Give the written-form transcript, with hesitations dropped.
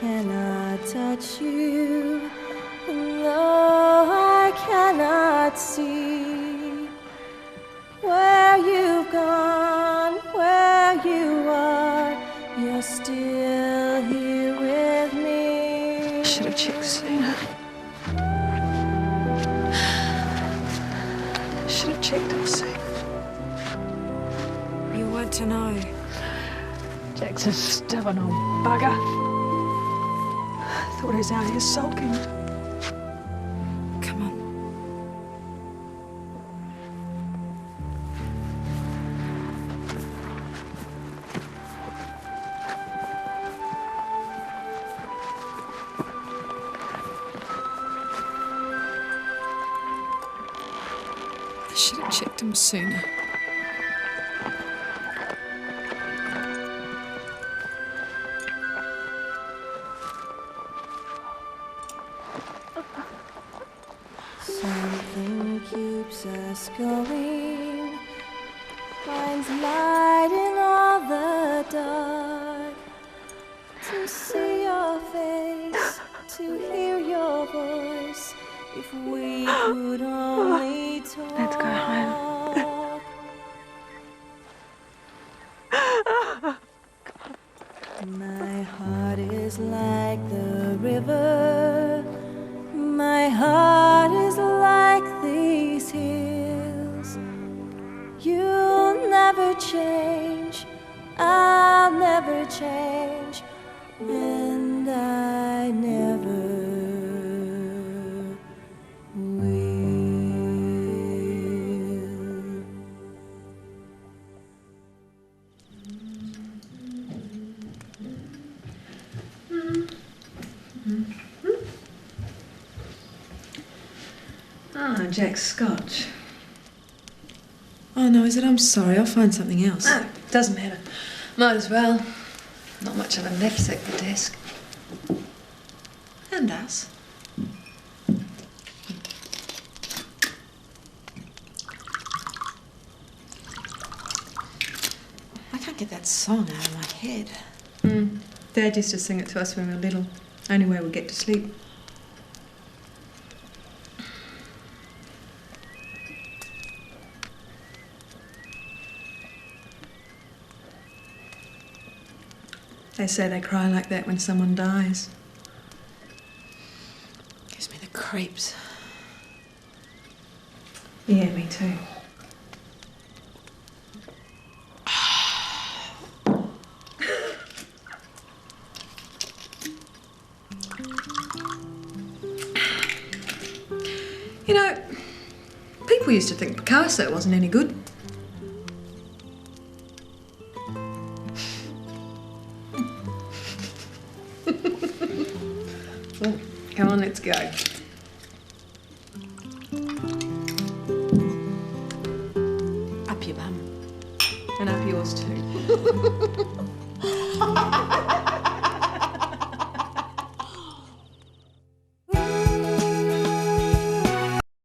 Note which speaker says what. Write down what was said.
Speaker 1: cannot touch you, and though I cannot see where you've gone, where you are, you're still here with me.
Speaker 2: Should have checked sooner. Should have checked it soon.
Speaker 3: You weren't to know.
Speaker 2: Jack's a stubborn old bugger. Thought he was out here sulking.
Speaker 3: Come on. I should have checked him sooner.
Speaker 1: Something keeps us going, finds light in all the dark. To see your face, to hear your voice, if we could only talk.
Speaker 2: Let's go home.
Speaker 1: My heart is like the river. My heart is like these hills. You'll never change, I'll never change, and I never will.
Speaker 4: Ah, Jack's scotch.
Speaker 3: Oh, no, is it? I'm sorry. I'll find something else.
Speaker 4: Oh, doesn't matter. Might as well. Not much of a left except the desk. And us.
Speaker 3: I can't get that song out of my head.
Speaker 4: Dad used to sing it to us when we were little. Only way we get to sleep. They say they cry like that when someone dies.
Speaker 3: Gives me the creeps.
Speaker 4: Yeah, me too. You know, people used to think Picasso wasn't any good. Oh, come on, let's go.
Speaker 3: Up your bum.
Speaker 4: And up yours too.